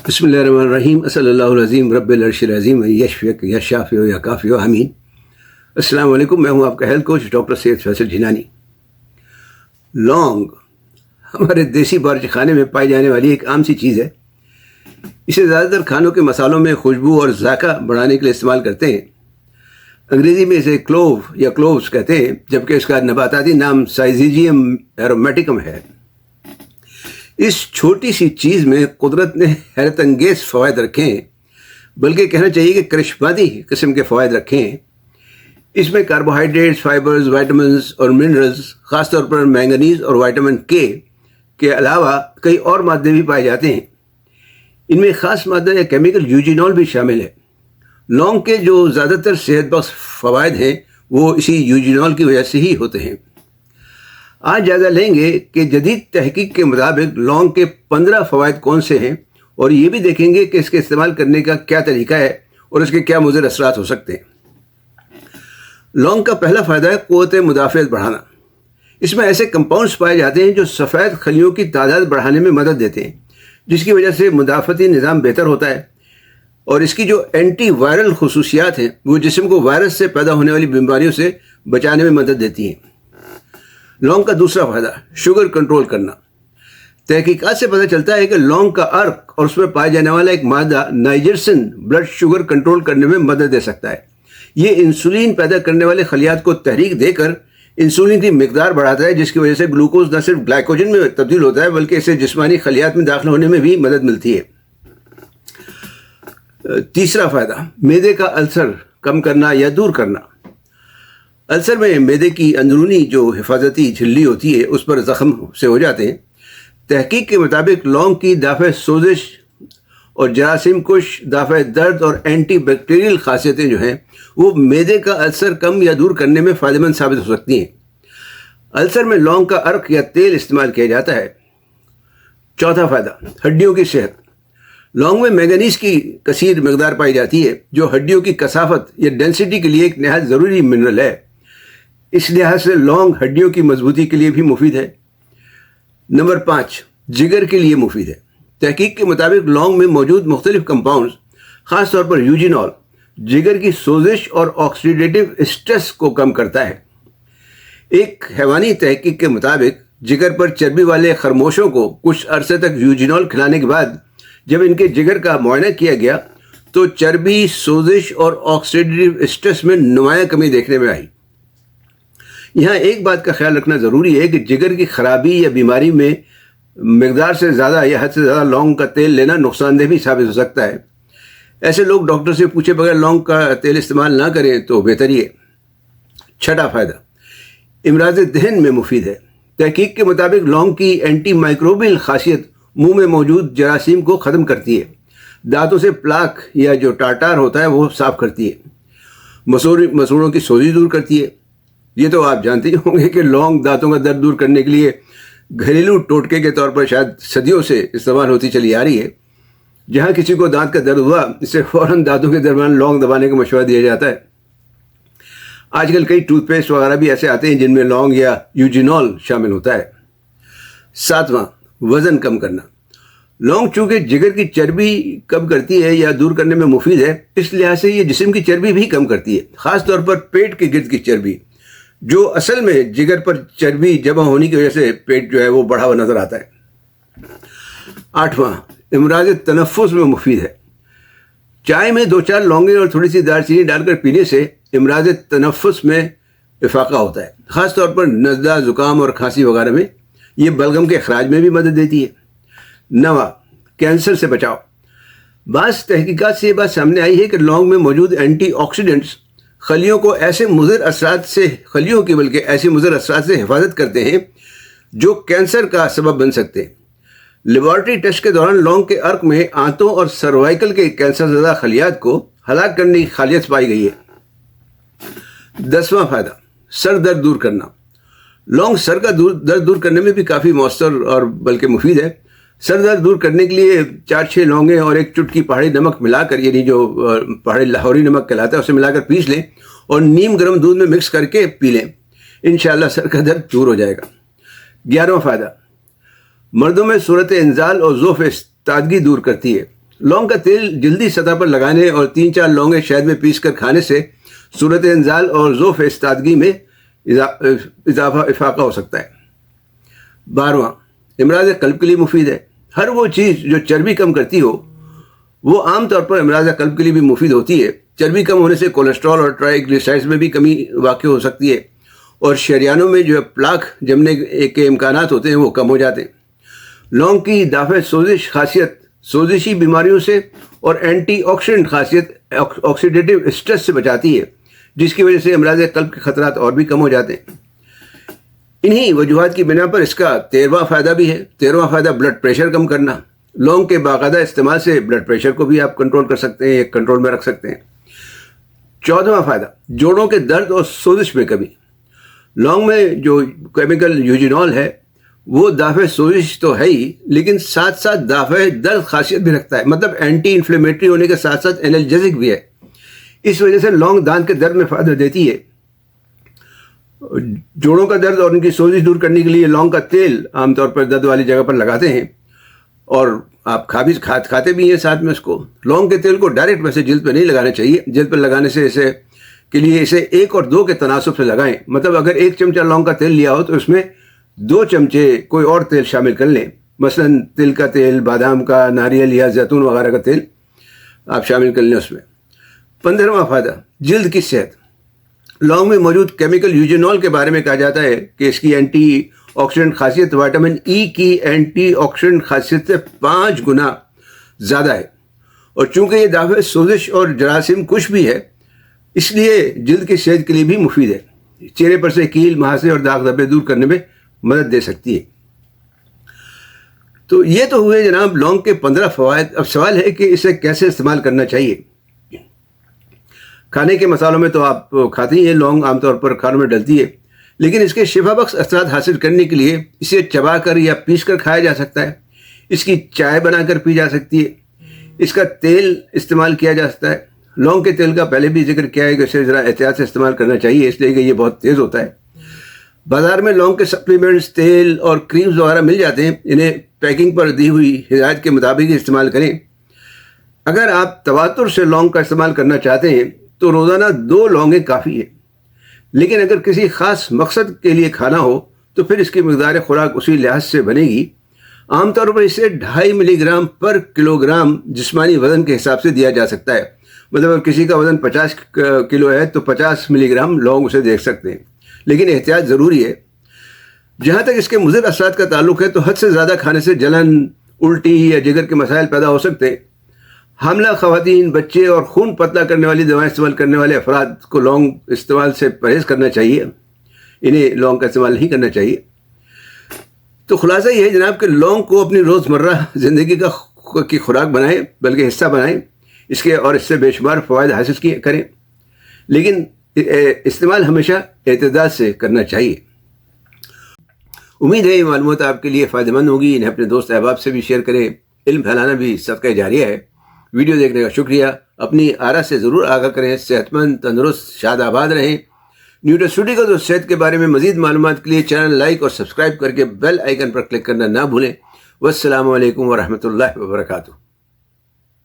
بسم اللہ الرحمن الرحیم صلی اللہ العظیم رب العرش العظیم یشفیک یا شافی یا کافی آمین۔ السلام علیکم، میں ہوں آپ کا ہیلتھ کوچ ڈاکٹر سید فیصل جنانی۔ لونگ ہمارے دیسی باورچی خانے میں پائی جانے والی ایک عام سی چیز ہے۔ اسے زیادہ تر کھانوں کے مسالوں میں خوشبو اور ذائقہ بڑھانے کے لیے استعمال کرتے ہیں۔ انگریزی میں اسے کلوو یا کلووز کہتے ہیں، جبکہ اس کا نباتاتی نام سائزیجیم ایرومیٹکم ہے۔ اس چھوٹی سی چیز میں قدرت نے حیرت انگیز فوائد رکھے ہیں، بلکہ کہنا چاہیے کہ کرشماتی قسم کے فوائد رکھے ہیں۔ اس میں کاربوہائیڈریٹس، فائبرز، وائٹامنز اور منرلز، خاص طور پر مینگنیز اور وائٹامن کے علاوہ کئی اور مادے بھی پائے جاتے ہیں۔ ان میں خاص مادہ یا کیمیکل یوجینول بھی شامل ہے۔ لونگ کے جو زیادہ تر صحت بخش فوائد ہیں وہ اسی یوجینول کی وجہ سے ہی ہوتے ہیں۔ آج جائزہ لیں گے کہ جدید تحقیق کے مطابق لونگ کے 15 فوائد کون سے ہیں، اور یہ بھی دیکھیں گے کہ اس کے استعمال کرنے کا کیا طریقہ ہے اور اس کے کیا مضر اثرات ہو سکتے ہیں۔ لونگ کا پہلا فائدہ ہے قوت مدافعت بڑھانا۔ اس میں ایسے کمپاؤنڈز پائے جاتے ہیں جو سفید خلیوں کی تعداد بڑھانے میں مدد دیتے ہیں، جس کی وجہ سے مدافعتی نظام بہتر ہوتا ہے، اور اس کی جو اینٹی وائرل خصوصیات ہیں وہ جسم کو وائرس سے پیدا ہونے والی بیماریوں سے بچانے میں مدد دیتی ہیں۔ لونگ کا دوسرا فائدہ شوگر کنٹرول کرنا۔ تحقیقات سے پتہ چلتا ہے کہ لونگ کا عرق اور اس میں پائے جانے والا ایک مادہ نائجرسن بلڈ شوگر کنٹرول کرنے میں مدد دے سکتا ہے۔ یہ انسولین پیدا کرنے والے خلیات کو تحریک دے کر انسولین کی مقدار بڑھاتا ہے، جس کی وجہ سے گلوکوز نہ صرف گلائکوجن میں تبدیل ہوتا ہے بلکہ اسے جسمانی خلیات میں داخل ہونے میں بھی مدد ملتی ہے۔ تیسرا فائدہ معدے کا السر کم کرنا یا دور کرنا۔ السر میں معدے کی اندرونی جو حفاظتی جھلی ہوتی ہے اس پر زخم سے ہو جاتے ہیں۔ تحقیق کے مطابق لونگ کی دافع سوزش اور جراثیم کش، دافع درد اور اینٹی بیکٹیریل خاصیتیں جو ہیں وہ معدے کا السر کم یا دور کرنے میں فائدہ مند ثابت ہو سکتی ہیں۔ السر میں لونگ کا عرق یا تیل استعمال کیا جاتا ہے۔ چوتھا فائدہ ہڈیوں کی صحت۔ لونگ میں مینگنیز کی کثیر مقدار پائی جاتی ہے، جو ہڈیوں کی کثافت یا ڈینسٹی کے لیے ایک نہایت ضروری منرل ہے۔ اس لحاظ سے لونگ ہڈیوں کی مضبوطی کے لیے بھی مفید ہے۔ نمبر 5، جگر کے لیے مفید ہے۔ تحقیق کے مطابق لونگ میں موجود مختلف کمپاؤنڈز، خاص طور پر یوجینول، جگر کی سوزش اور آکسیڈیٹیو اسٹریس کو کم کرتا ہے۔ ایک حیوانی تحقیق کے مطابق جگر پر چربی والے خرگوشوں کو کچھ عرصے تک یوجینول کھلانے کے بعد جب ان کے جگر کا معائنہ کیا گیا تو چربی، سوزش اور آکسیڈیٹیو اسٹریس میں نمایاں کمی دیکھنے میں آئی۔ یہاں ایک بات کا خیال رکھنا ضروری ہے کہ جگر کی خرابی یا بیماری میں مقدار سے زیادہ یا حد سے زیادہ لونگ کا تیل لینا نقصان دہ بھی ثابت ہو سکتا ہے۔ ایسے لوگ ڈاکٹر سے پوچھے بغیر لونگ کا تیل استعمال نہ کریں تو بہتر ہی ہے۔ چھٹا فائدہ امراض دہن میں مفید ہے۔ تحقیق کے مطابق لونگ کی اینٹی مائکروبیل خاصیت منہ میں موجود جراثیم کو ختم کرتی ہے، دانتوں سے پلاک یا جو ٹارٹار ہوتا ہے وہ صاف کرتی ہے، مسوڑوں کی سوزی دور کرتی ہے۔ یہ تو آپ جانتے ہی ہوں گے کہ لونگ دانتوں کا درد دور کرنے کے لیے گھریلو ٹوٹکے کے طور پر شاید صدیوں سے استعمال ہوتی چلی آ رہی ہے۔ جہاں کسی کو دانت کا درد ہوا اسے فوراً دانتوں کے درمیان لونگ دبانے کا مشورہ دیا جاتا ہے۔ آج کل کئی ٹوتھ پیسٹ وغیرہ بھی ایسے آتے ہیں جن میں لونگ یا یوجینول شامل ہوتا ہے۔ 7واں، وزن کم کرنا۔ لونگ چونکہ جگر کی چربی کم کرتی ہے یا دور کرنے میں مفید ہے، اس لحاظ سے یہ جسم کی چربی بھی کم کرتی ہے، خاص طور پر پیٹ کے گرد کی چربی، جو اصل میں جگر پر چربی جمع ہونے کی وجہ سے پیٹ جو ہے وہ بڑھا ہوا نظر آتا ہے۔ 8واں، امراض تنفس میں مفید ہے۔ چائے میں 2-4 لونگیں اور تھوڑی سی دار چینی ڈال کر پینے سے امراض تنفس میں افاقہ ہوتا ہے، خاص طور پر نزلہ، زکام اور کھانسی وغیرہ میں۔ یہ بلغم کے اخراج میں بھی مدد دیتی ہے۔ 9واں، کینسر سے بچاؤ۔ بعض تحقیقات سے یہ بات سامنے آئی ہے کہ لونگ میں موجود اینٹی آکسیڈنٹس خلیوں کی ایسے مضر اثرات سے حفاظت کرتے ہیں جو کینسر کا سبب بن سکتے ہیں۔ لیبارٹری ٹیسٹ کے دوران لونگ کے عرق میں آنتوں اور سروائیکل کے کینسر زدہ خلیات کو ہلاک کرنے کی خاصیت پائی گئی ہے۔ 10واں فائدہ سر درد دور کرنا۔ لونگ سر کا درد دور کرنے میں بھی کافی مؤثر اور بلکہ مفید ہے۔ سر درد دور کرنے کے لیے 4-6 لونگیں اور ایک چٹکی پہاڑی نمک ملا کر، یعنی جو پہاڑی لاہوری نمک کہلاتا ہے، اسے ملا کر پیس لیں اور نیم گرم دودھ میں مکس کر کے پی لیں۔ انشاءاللہ سر کا درد دور ہو جائے گا۔ 11واں فائدہ مردوں میں صورت انزال اور ضعف استادگی دور کرتی ہے۔ لونگ کا تیل جلدی سطح پر لگانے اور 3-4 لونگیں شہد میں پیس کر کھانے سے صورت انزال اور ذوف استادگی میں افاقہ ہو سکتا ہے۔ 12واں، امراض قلب کے لیے مفید ہے۔ ہر وہ چیز جو چربی کم کرتی ہو وہ عام طور پر امراض قلب کے لیے بھی مفید ہوتی ہے۔ چربی کم ہونے سے کولیسٹرول اور ٹرائیگلیسرائڈز میں بھی کمی واقع ہو سکتی ہے اور شریانوں میں جو پلاک جمنے کے امکانات ہوتے ہیں وہ کم ہو جاتے ہیں۔ لونگ کی دافع سوزش خاصیت سوزشی بیماریوں سے اور اینٹی آکسیڈنٹ خاصیت آکسیڈیٹیو اسٹریس سے بچاتی ہے، جس کی وجہ سے امراض قلب کے خطرات اور بھی کم ہو جاتے ہیں۔ انہی وجوہات کی بنا پر اس کا 13واں فائدہ بھی ہے۔ 13واں فائدہ بلڈ پریشر کم کرنا۔ لونگ کے باقاعدہ استعمال سے بلڈ پریشر کو بھی آپ کنٹرول کر سکتے ہیں، ایک کنٹرول میں رکھ سکتے ہیں۔ 14واں فائدہ جوڑوں کے درد اور سوزش میں کمی۔ لونگ میں جو کیمیکل یوجینول ہے وہ دافع سوزش تو ہے ہی، لیکن ساتھ ساتھ دافع درد خاصیت بھی رکھتا ہے، مطلب اینٹی انفلیمیٹری ہونے کے ساتھ ساتھ انالجیسک بھی ہے۔ اس وجہ سے لونگ دانت کے درد میں فائدہ دیتی ہے۔ جوڑوں کا درد اور ان کی سوزش دور کرنے کے لیے لونگ کا تیل عام طور پر درد والی جگہ پر لگاتے ہیں اور آپ کھاتے بھی ہیں ساتھ میں اس کو۔ لونگ کے تیل کو ڈائریکٹ ویسے جلد پہ نہیں لگانا چاہیے۔ جلد پہ لگانے سے اسے 1 اور 2 کے تناسب سے لگائیں، مطلب اگر 1 چمچہ لونگ کا تیل لیا ہو تو اس میں 2 چمچے کوئی اور تیل شامل کر لیں، مثلا تل کا تیل، بادام کا، ناریل یا زیتون وغیرہ کا تیل آپ شامل کر لیں اس میں۔ 15واں فائدہ جلد کی صحت۔ لونگ میں موجود کیمیکل یوجینول کے بارے میں کہا جاتا ہے کہ اس کی اینٹی آکسیڈنٹ خاصیت وٹامن ای کی اینٹی آکسیڈنٹ خاصیت سے 5 گنا زیادہ ہے، اور چونکہ یہ دافع سوزش اور جراثیم کش بھی ہے اس لیے جلد کی صحت کے لیے بھی مفید ہے۔ چہرے پر سے کیل، مہاسے اور داغ دھبے دور کرنے میں مدد دے سکتی ہے۔ تو یہ تو ہوئے جناب لونگ کے 15 فوائد۔ اب سوال ہے کہ اسے کیسے استعمال کرنا چاہیے۔ کھانے کے مسالوں میں تو آپ کھاتے ہی ہیں، لونگ عام طور پر کھانوں میں ڈلتی ہے، لیکن اس کے شفا بخش اثرات حاصل کرنے کے لیے اسے چبا کر یا پیس کر کھایا جا سکتا ہے۔ اس کی چائے بنا کر پی جا سکتی ہے۔ اس کا تیل استعمال کیا جا سکتا ہے۔ لونگ کے تیل کا پہلے بھی ذکر کیا ہے کہ اسے ذرا احتیاط سے استعمال کرنا چاہیے، اس لیے کہ یہ بہت تیز ہوتا ہے۔ بازار میں لونگ کے سپلیمنٹس، تیل اور کریمز وغیرہ مل جاتے ہیں، انہیں پیکنگ پر دی ہوئی ہدایت کے مطابق ہی استعمال کریں۔ اگر آپ تواتر سے لونگ کا استعمال کرنا چاہتے ہیں تو روزانہ 2 لونگیں کافی ہیں، لیکن اگر کسی خاص مقصد کے لیے کھانا ہو تو پھر اس کی مقدار خوراک اسی لحاظ سے بنے گی۔ عام طور پر اسے 2.5 ملی گرام پر کلو گرام جسمانی وزن کے حساب سے دیا جا سکتا ہے، مطلب اگر کسی کا وزن 50 کلو ہے تو 50 ملی گرام لونگ اسے دیکھ سکتے ہیں، لیکن احتیاط ضروری ہے۔ جہاں تک اس کے مضر اثرات کا تعلق ہے تو حد سے زیادہ کھانے سے جلن، الٹی یا جگر کے مسائل پیدا ہو سکتے ہیں۔ حاملہ خواتین، بچے اور خون پتلا کرنے والی دوائیں استعمال کرنے والے افراد کو لونگ استعمال سے پرہیز کرنا چاہیے، انہیں لونگ کا استعمال نہیں کرنا چاہیے۔ تو خلاصہ یہ ہے جناب کہ لونگ کو اپنی روزمرہ زندگی کی خوراک بنائیں، بلکہ حصہ بنائیں، اس کے اور اس سے بے شمار فوائد حاصل کریں، لیکن استعمال ہمیشہ اعتدال سے کرنا چاہیے۔ امید ہے یہ معلومات آپ کے لیے فائدہ مند ہوگی۔ انہیں اپنے دوست احباب سے بھی شیئر کریں۔ علم پھیلانا بھی صدقہ جاریہ ہے۔ ویڈیو دیکھنے کا شکریہ۔ اپنی آراء سے ضرور آگاہ کریں۔ صحت مند، تندرست، شاد آباد رہیں۔ نیوٹر اسٹوڈیو کو صحت کے بارے میں مزید معلومات کے لیے چینل لائک اور سبسکرائب کر کے بیل آئیکن پر کلک کرنا نہ بھولیں۔ والسلام علیکم ورحمۃ اللہ وبرکاتہ۔